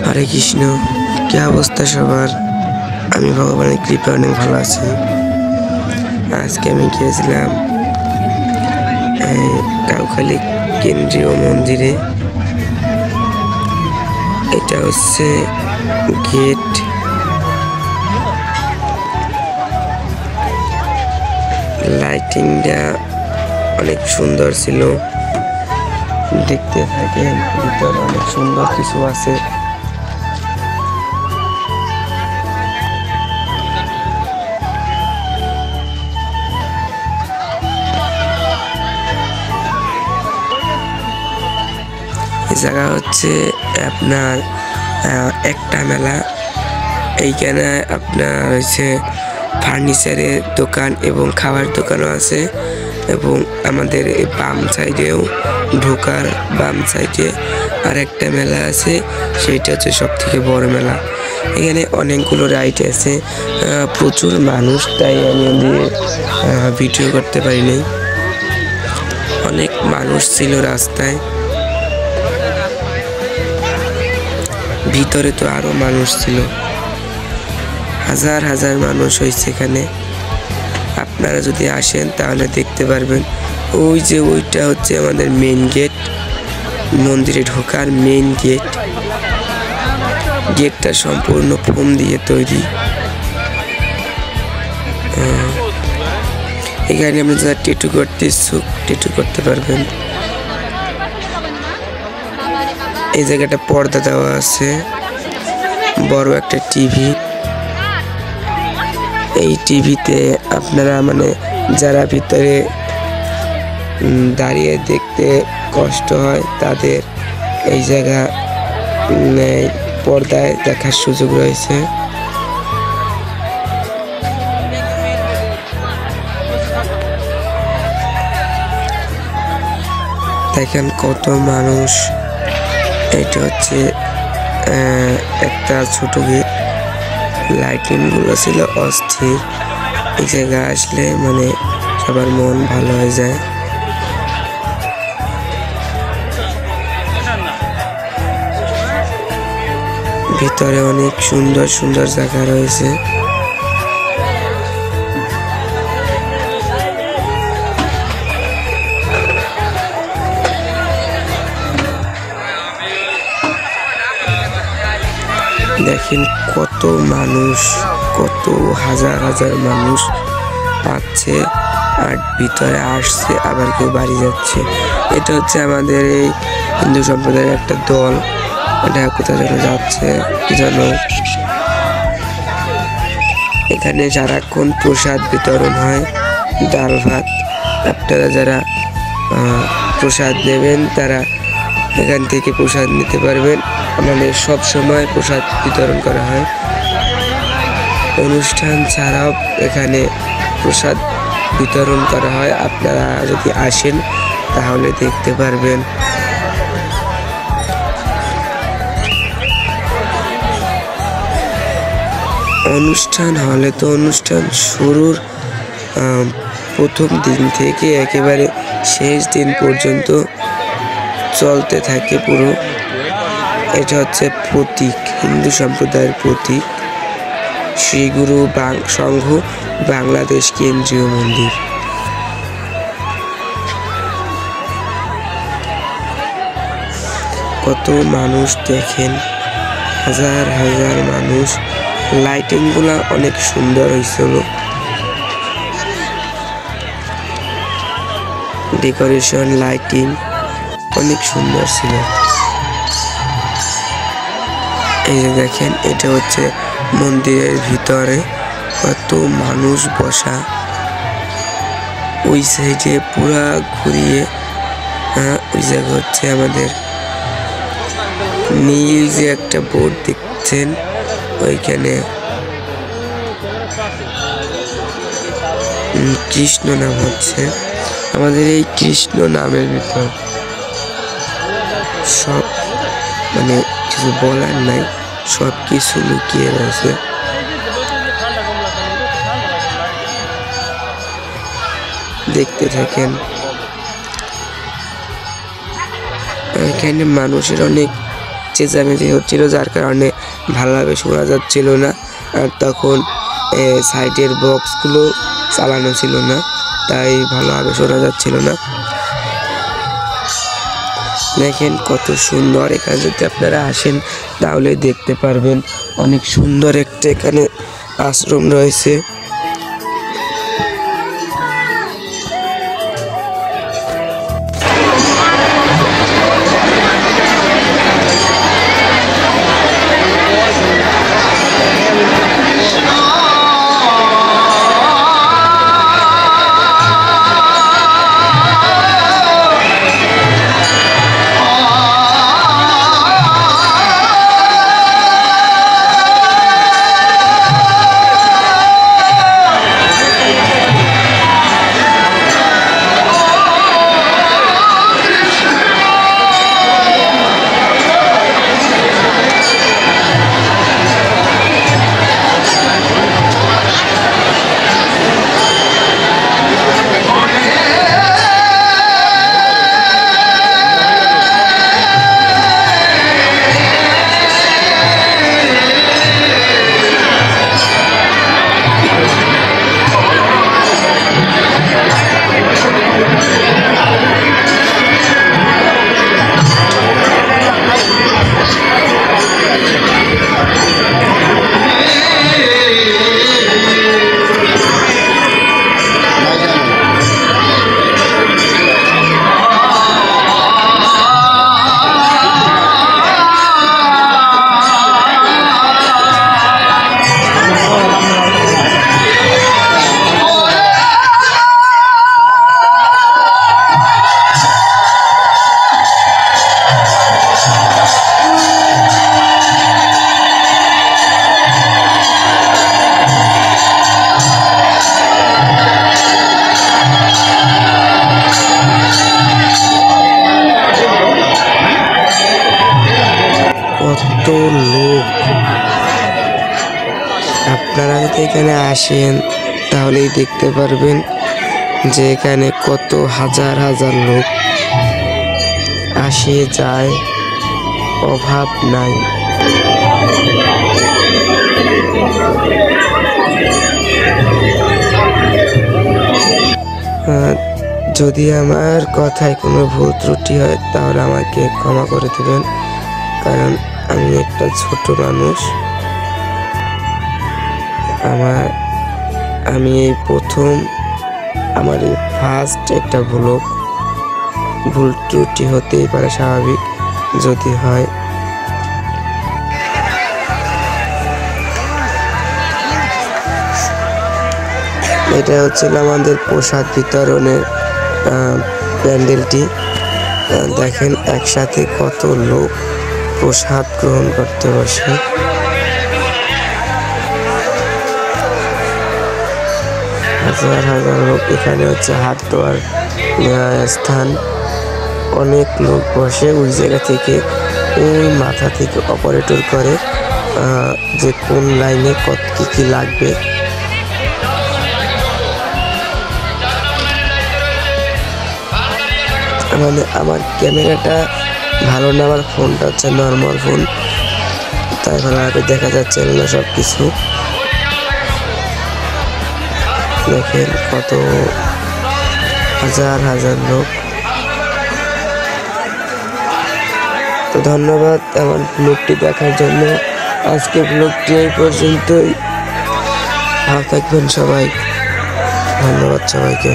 হরে কৃষ্ণ। কি অবস্থা সবার? আমি ভগবানের কৃপায় অনেক ভালো আছি। আজকে আমি গিয়েছিলাম কাউখালী কেন্দ্রীয় মন্দিরে। এটা হচ্ছে গেট। লাইটিংটা অনেক সুন্দর ছিল, দেখতে থাকেন। ভিতরে অনেক সুন্দর কিছু আছে। এই জায়গা হচ্ছে আপনার একটা মেলা। এইখানে আপনার হচ্ছে ফার্নিচারের দোকান এবং খাবার দোকানও আছে, এবং আমাদের এই বাম সাইডেও ঢোকার বাম সাইডে আর একটা মেলা আছে, সেইটা হচ্ছে সব থেকে বড় মেলা। এখানে অনেকগুলো রাইড আছে, প্রচুর মানুষ, তাই আমি ভিডিও করতে পারিনি। অনেক মানুষ ছিল রাস্তায়, ভিতরে তো আরো মানুষ ছিল, হাজার হাজার মানুষ হয়েছে এখানে। আপনারা যদি আসেন তাহলে দেখতে পারবেন। ওই যে ওইটা হচ্ছে আমাদের মেইন গেট, মন্দিরে ঢোকার মেইন গেট। গেটটা সম্পূর্ণ ফোম দিয়ে তৈরি। এখানে আপনি যারা ট্যাটু করতে ইচ্ছুক ট্যাটু করতে পারবেন। এই জায়গাটা পর্দা দেওয়া আছে, বড় একটা টিভি। এই টিভিতে আপনারা যারা ভিতরে দাঁড়িয়ে দেখতে কষ্ট হয় তাদের এই জায়গা পর্দায় দেখার সুযোগ রয়েছে। দেখেন কত মানুষ। এটা হচ্ছে একটা ছোট গেট। লাইটিং গুলো ছিল অস্থির। এই জায়গায় আসলে সবার মন ভালো হয়ে যায়। ভিতরে অনেক সুন্দর সুন্দর জায়গা রয়েছে। দেখেন কত মানুষ, কত হাজার হাজার মানুষ আসছে আর ভিতরে আসছে, আবার কেউ বাড়ি যাচ্ছে। এটা হচ্ছে আমাদের এই হিন্দু সম্প্রদায়ের একটা দল। এটা কোথাও যেন যাচ্ছে কি যেন। এখানে সারাক্ষণ প্রসাদ বিতরণ হয়, ডাল ভাত। আপনারা যারা প্রসাদ নেবেন তারা এখান থেকে প্রসাদ নিতে পারবেন। সব সময় প্রসাদ বিতরণ করা হয়। অনুষ্ঠান ছাড়াও এখানে প্রসাদ বিতরণ করা হয়। আপনারা যদি আসেন তাহলে দেখতে পারবেন। অনুষ্ঠান হলে তো অনুষ্ঠান শুরুর প্রথম দিন থেকে একেবারে শেষ দিন পর্যন্ত চলতে থাকে পুরো। এটা হচ্ছে প্রতীক, হিন্দু সম্প্রদায়ের প্রতীক, শ্রী গুরু সংঘ বাংলাদেশ কেন্দ্রীয় মন্দির। কত মানুষ দেখেন, হাজার হাজার মানুষ। লাইটিং গুলা অনেক সুন্দর হয়েছিল, ডেকোরেশন লাইটিং অনেক সুন্দর ছিল। এই যে দেখেন, এটা হচ্ছে মন্দিরের ভিতরে কত মানুষ বসা। ওই সাইডে পুরা ঘুরিয়ে ওই জায়গা হচ্ছে আমাদের নীল যে একটা বোর্ড দেখছেন, ওইখানে কৃষ্ণ নাম হচ্ছে। আমাদের এই কৃষ্ণ নামের ভিতর সব কিছু বলার নাই, সব কিছু লুকিয়ে রয়েছে। দেখতে থাকেন। এখানে মানুষের অনেক চেঁচামেচি হচ্ছিল, যার কারণে ভালোভাবে শোনা যাচ্ছিল না। আর তখন সাইডের বক্সগুলো চালানো ছিল না, তাই ভালোভাবে শোনা যাচ্ছিল না। দেখেন কত সুন্দর, এখানে যদি আপনারা আসেন তাহলে দেখতে পারবেন অনেক সুন্দর একটা এখানে আশ্রম রয়েছে। কত লোক, আপনারা যদি এখানে আসেন তাহলেই দেখতে পারবেন যে এখানে কত হাজার হাজার লোক আসে যায়, অভাব নাই। যদি আমার কথায় কোনো ভুল ত্রুটি হয় তাহলে আমাকে ক্ষমা করে দেবেন, কারণ আমি একটা ছোট মানুষ। আমি এই প্রথম, আমার এই ফার্স্ট একটা ভুল ত্রুটি হতেই পারে, স্বাভাবিক যদি হয়। এটা হচ্ছিল আমাদের প্রসাদ বিতরণের প্যান্ডেলটি। দেখেন একসাথে কত লোক প্রসাদ গ্রহণ করতে বসে। হাজার হাজার লোক, এখানে হচ্ছে হাত ধোয়ার স্থান। অনেক লোক বসে ওই জায়গা থেকে, ওই মাথা থেকে অপারেটর করে যে কোন লাইনে কি লাগবে। মানে আমার ক্যামেরাটা ভালো না, আমার ফোনটা হচ্ছে নর্মাল ফোন, তাই ভালোভাবে দেখা যাচ্ছে না সব কিছু। দেখেন কত হাজার হাজার লোক। তো ধন্যবাদ আমার ব্লগটি দেখার জন্য। আজকে ব্লগটি এই পর্যন্তই। ভালো থাকবেন সবাই, ধন্যবাদ সবাইকে।